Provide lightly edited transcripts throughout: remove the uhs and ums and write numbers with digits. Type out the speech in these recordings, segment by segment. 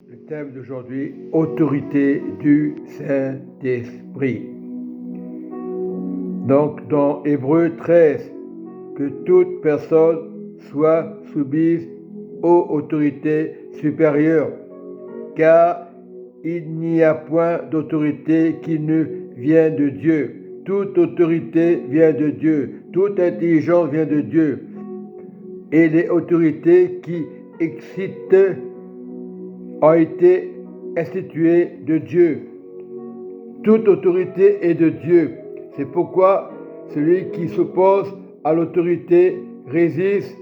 Le thème d'aujourd'hui, autorité du Saint-Esprit. Donc dans Hébreux 13, que toute personne soit soumise aux autorités supérieures, car il n'y a point d'autorité qui ne vient de Dieu. Toute autorité vient de Dieu, toute intelligence vient de Dieu. Et les autorités qui excitent ont été instituées de Dieu. Toute autorité est de Dieu. C'est pourquoi celui qui s'oppose à l'autorité résiste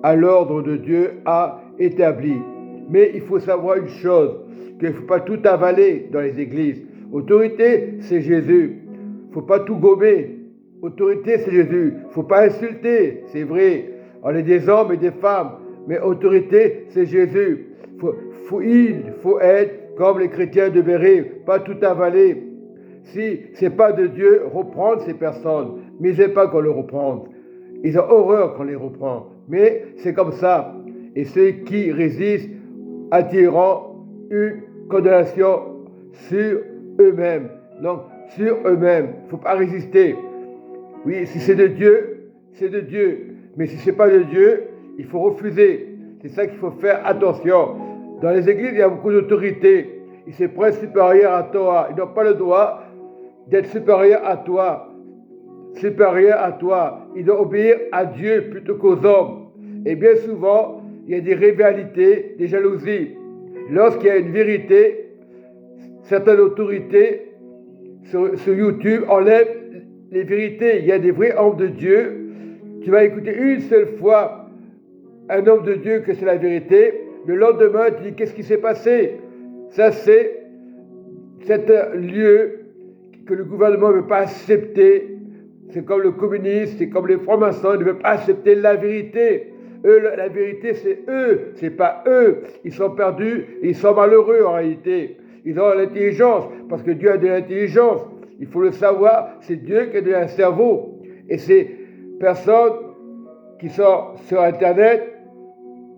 à l'ordre de Dieu a établi. Mais il faut savoir une chose, qu'il ne faut pas tout avaler dans les églises. Autorité, c'est Jésus. Il ne faut pas tout gommer. Autorité, c'est Jésus. Il ne faut pas insulter, c'est vrai. On est des hommes et des femmes. Mais autorité, c'est Jésus. Il faut être comme les chrétiens de Béret, pas tout avaler. Si ce n'est pas de Dieu, reprendre ces personnes. Mais ils n'aiment pas qu'on les reprenne. Ils ont horreur qu'on les reprend. Mais c'est comme ça. Et ceux qui résistent attireront une condamnation sur eux-mêmes. Donc, sur eux-mêmes. Il ne faut pas résister. Oui, si c'est de Dieu, c'est de Dieu. Mais si ce n'est pas de Dieu, il faut refuser. C'est ça qu'il faut faire attention. Dans les églises, il y a beaucoup d'autorité. Ils se prennent supérieurs à toi. Ils n'ont pas le droit d'être supérieurs à toi. Supérieurs à toi. Ils doivent obéir à Dieu plutôt qu'aux hommes. Et bien souvent, il y a des rivalités, des jalousies. Lorsqu'il y a une vérité, certaines autorités sur YouTube enlèvent les vérités. Il y a des vrais hommes de Dieu. Tu vas écouter une seule fois un homme de Dieu que c'est la vérité. Le lendemain, tu dis qu'est-ce qui s'est passé? Ça, c'est un lieu que le gouvernement ne veut pas accepter. C'est comme le communisme, c'est comme les francs-maçons, ils ne veulent pas accepter la vérité. Eux, la vérité, c'est eux, c'est pas eux. Ils sont perdus, et ils sont malheureux en réalité. Ils ont l'intelligence, parce que Dieu a de l'intelligence. Il faut le savoir, c'est Dieu qui a donné un cerveau. Et ces personnes qui sont sur Internet,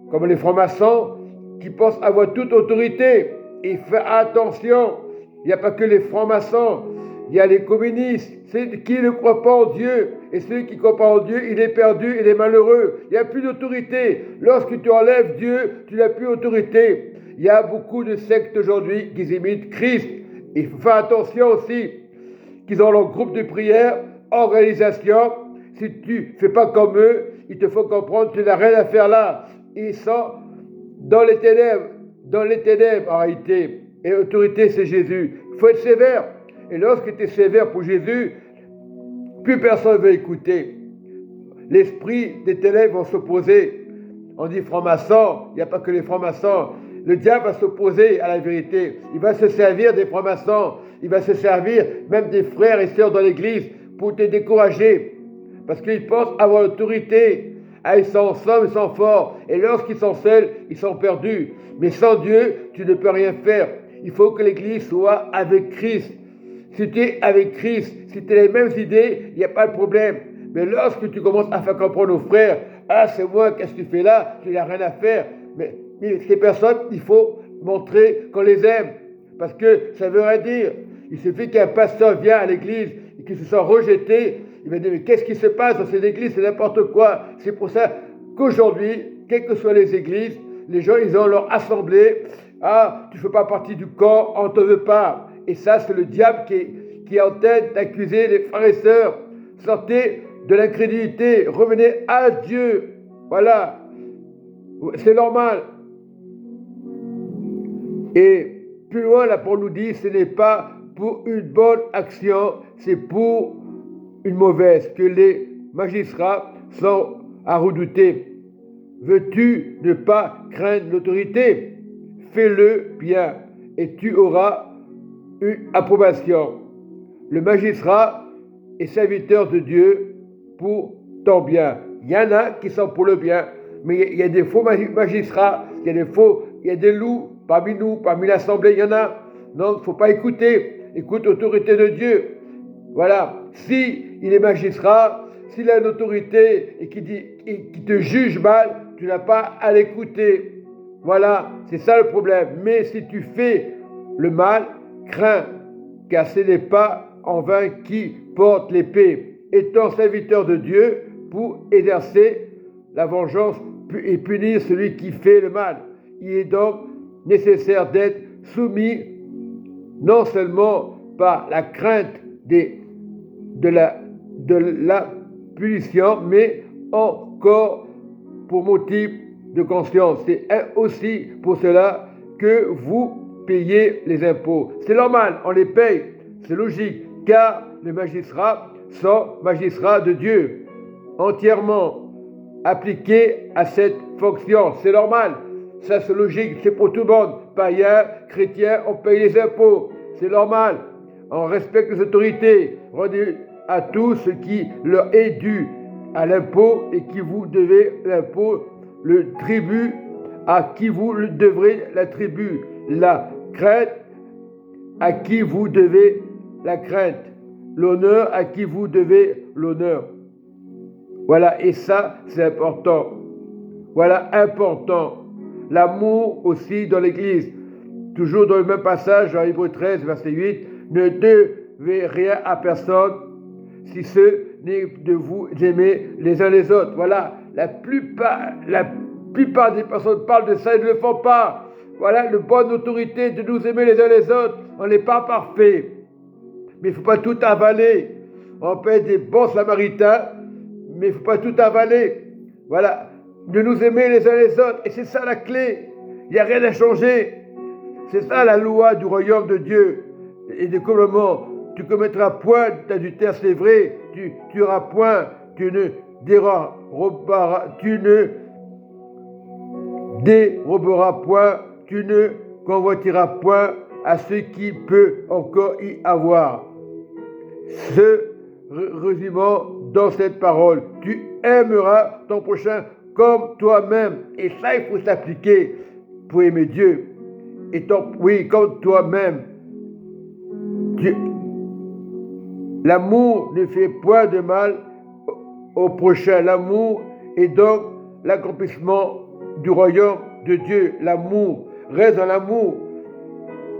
comme les francs-maçons, qui pensent avoir toute autorité. Et fais attention, il n'y a pas que les francs-maçons, il y a les communistes, ceux qui ne croient pas en Dieu. Et celui qui ne croit pas en Dieu, il est perdu, il est malheureux. Il n'y a plus d'autorité. Lorsque tu enlèves Dieu, tu n'as plus d'autorité. Il y a beaucoup de sectes aujourd'hui qui imitent Christ. Et il faut faire attention aussi qu'ils ont leur groupe de prière, organisation. Si tu ne fais pas comme eux, il te faut comprendre que tu n'as rien à faire là. Ils sont dans les ténèbres en réalité. Et l'autorité, c'est Jésus. Il faut être sévère. Et lorsque tu es sévère pour Jésus, plus personne ne veut écouter. L'esprit des ténèbres va s'opposer. On dit franc-maçon, il n'y a pas que les francs-maçons. Le diable va s'opposer à la vérité. Il va se servir des francs-maçons. Il va se servir même des frères et sœurs dans l'église pour te décourager. Parce qu'ils pensent avoir l'autorité. Ah, ils sont ensemble, ils sont forts. Et lorsqu'ils sont seuls, ils sont perdus. Mais sans Dieu, tu ne peux rien faire. Il faut que l'église soit avec Christ. Si tu es avec Christ, si tu as les mêmes idées, il n'y a pas de problème. Mais lorsque tu commences à faire comprendre aux frères, ah, c'est moi, qu'est-ce que tu fais là? Tu n'as rien à faire. Mais ces personnes, il faut montrer qu'on les aime. Parce que ça veut rien dire. Il suffit qu'un pasteur vienne à l'église et qu'il se soit rejeté. Il va dire, mais qu'est-ce qui se passe dans cette église? C'est n'importe quoi. C'est pour ça qu'aujourd'hui, quelles que soient les églises, les gens, ils ont leur assemblée. Ah, tu ne fais pas partie du corps, on ne te veut pas. Et ça, c'est le diable qui est en tête d'accuser les frères et sœurs. Sortez de l'incrédulité, revenez à Dieu. Voilà. C'est normal. Et plus loin, là, pour nous dire, ce n'est pas pour une bonne action, c'est pour une mauvaise, que les magistrats sont à redouter. Veux-tu ne pas craindre l'autorité? Fais-le bien et tu auras une approbation. Le magistrat est serviteur de Dieu pour ton bien. Il y en a qui sont pour le bien, mais il y a des faux magistrats, il y a des loups parmi nous, parmi l'assemblée, il y en a. Non, il ne faut pas écouter. Écoute l'autorité de Dieu. Voilà. Si il est magistrat, s'il a une autorité et qui te juge mal, tu n'as pas à l'écouter. Voilà, c'est ça le problème. Mais si tu fais le mal, crains, car ce n'est pas en vain qui porte l'épée, étant serviteur de Dieu pour exercer la vengeance et punir celui qui fait le mal. Il est donc nécessaire d'être soumis non seulement par la crainte de la punition, mais encore pour motif de conscience. C'est aussi pour cela que vous payez les impôts. C'est normal, on les paye, c'est logique, car les magistrats sont magistrats de Dieu, entièrement appliqués à cette fonction. C'est normal, ça c'est logique, c'est pour tout le monde. Païens, chrétiens, on paye les impôts, c'est normal. On respecte les autorités, rendez à tout ce qui leur est dû à l'impôt et qui vous devez l'impôt, le tribut à qui vous le devrez la tribu, la crainte à qui vous devez la crainte, l'honneur à qui vous devez l'honneur. Voilà, et ça c'est important. Voilà, important. L'amour aussi dans l'Église. Toujours dans le même passage, en Hébreux 13, verset 8, ne devez rien à personne si ce n'est de vous aimer les uns les autres. Voilà, la plupart des personnes parlent de ça et ne le font pas. Voilà, la bonne autorité de nous aimer les uns les autres. On n'est pas parfait. Mais il ne faut pas tout avaler. On peut être des bons samaritains, mais il ne faut pas tout avaler. Voilà, de nous aimer les uns les autres. Et c'est ça la clé. Il n'y a rien à changer. C'est ça la loi du royaume de Dieu. Et des commandements. Tu commettras point d'adultère, c'est vrai. Tu tueras point. Tu ne déroberas point. Tu ne convoiteras point à ce qui peut encore y avoir. Ce résumant dans cette parole. Tu aimeras ton prochain comme toi-même. Et ça, il faut s'appliquer pour aimer Dieu. Oui, comme toi-même. L'amour ne fait point de mal au prochain. L'amour est donc l'accomplissement du royaume de Dieu. L'amour, reste dans l'amour.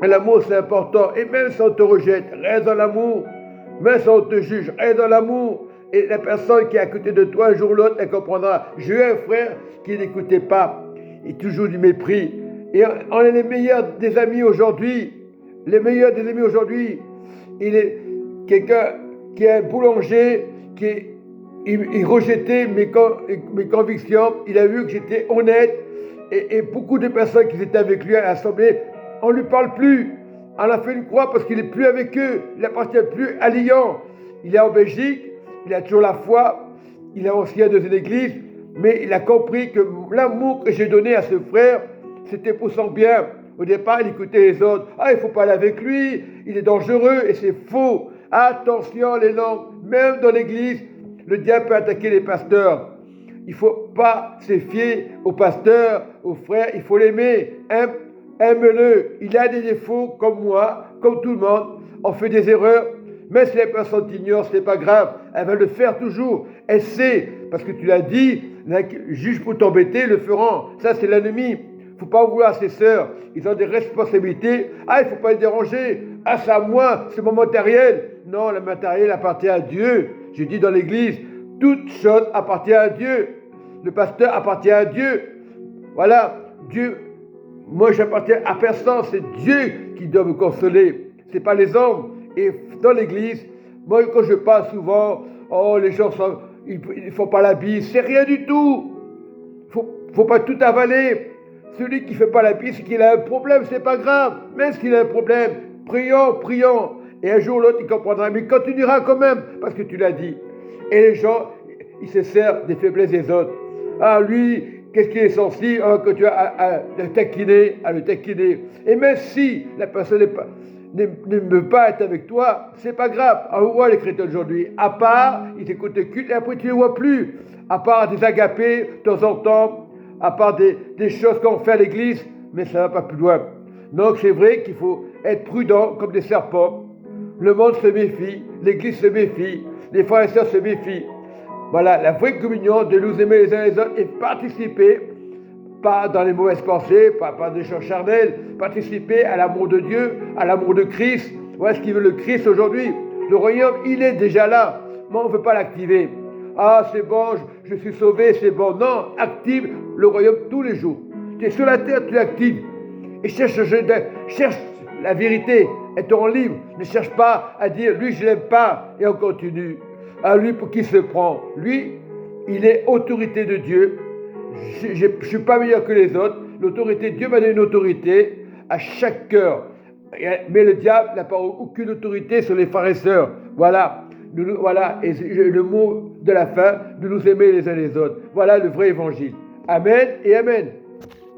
L'amour, c'est important. Et même si on te rejette, reste dans l'amour. Même si on te juge, reste dans l'amour. Et la personne qui est à côté de toi, un jour ou l'autre, elle comprendra. J'ai eu un frère qui n'écoutait pas. Et toujours du mépris. Et on est les meilleurs des amis aujourd'hui. Les meilleurs des amis aujourd'hui. Il est quelqu'un qui est un boulanger, il rejetait mes convictions. Il a vu que j'étais honnête. Et beaucoup de personnes qui étaient avec lui à l'Assemblée, on ne lui parle plus. On a fait une croix parce qu'il n'est plus avec eux. Il n'appartient plus à Lyon. Il est en Belgique. Il a toujours la foi. Il est ancien de l'église. Mais il a compris que l'amour que j'ai donné à ce frère, c'était pour son bien. Au départ, il écoutait les autres. Ah, il ne faut pas aller avec lui. Il est dangereux. Et c'est faux. Attention les langues. Même dans l'église, le diable peut attaquer les pasteurs. Il ne faut pas se fier au pasteur, au frère. Il faut l'aimer. Aime-le. Il a des défauts comme moi, comme tout le monde. On fait des erreurs. Mais si la personne t'ignore, ce n'est pas grave. Elle va le faire toujours. Elle sait, parce que tu l'as dit, juge pour t'embêter, le feront. Ça, c'est l'ennemi. Il ne faut pas vouloir ses sœurs. Ils ont des responsabilités. Ah, il ne faut pas les déranger. Ah, c'est à moi, c'est mon matériel. Non, le matériel appartient à Dieu. Je dis dans l'église, toute chose appartient à Dieu. Le pasteur appartient à Dieu. Voilà, Dieu. Moi, j'appartiens à personne. C'est Dieu qui doit me consoler. Ce n'est pas les hommes. Et dans l'église, moi, quand je parle souvent, oh, les gens ils ne font pas la bise. C'est rien du tout. Il ne faut pas tout avaler. Celui qui ne fait pas la bise, c'est qu'il a un problème. Ce n'est pas grave. Même s'il a un problème, prions. Et un jour ou l'autre, il comprendra. Mais il continuera quand même, parce que tu l'as dit. Et les gens, ils se servent des faiblesses des autres. Ah, lui, qu'est-ce qu'il est sensible que tu as à le taquiner. Et même si la personne ne veut pas être avec toi, c'est pas grave. On voit les chrétiens aujourd'hui. À part, ils écoutent le culte et après tu ne les vois plus. À part des agapés, de temps en temps, à part des choses qu'on fait à l'église, mais ça ne va pas plus loin. Donc c'est vrai qu'il faut être prudent comme des serpents. Le monde se méfie, l'église se méfie, les frères et sœurs se méfient. Voilà, la vraie communion de nous aimer les uns les autres et participer pas dans les mauvaises pensées, pas des choses charnelles, participer à l'amour de Dieu, à l'amour de Christ. Voilà ce qu'il veut le Christ aujourd'hui. Le royaume, il est déjà là, mais on ne veut pas l'activer. Ah, c'est bon, je suis sauvé, c'est bon. Non, active le royaume tous les jours. Tu es sur la terre, tu l'actives. Et cherche la vérité et te rends libre. Ne cherche pas à dire, lui, je ne l'aime pas, et on continue. À lui, pour qui se prend? Lui, il est autorité de Dieu. Je ne suis pas meilleur que les autres. L'autorité, Dieu m'a donné une autorité à chaque cœur. Mais le diable n'a pas aucune autorité sur les frères et sœurs. Voilà. Voilà. Et le mot de la fin, de nous aimer les uns les autres. Voilà le vrai évangile. Amen et amen.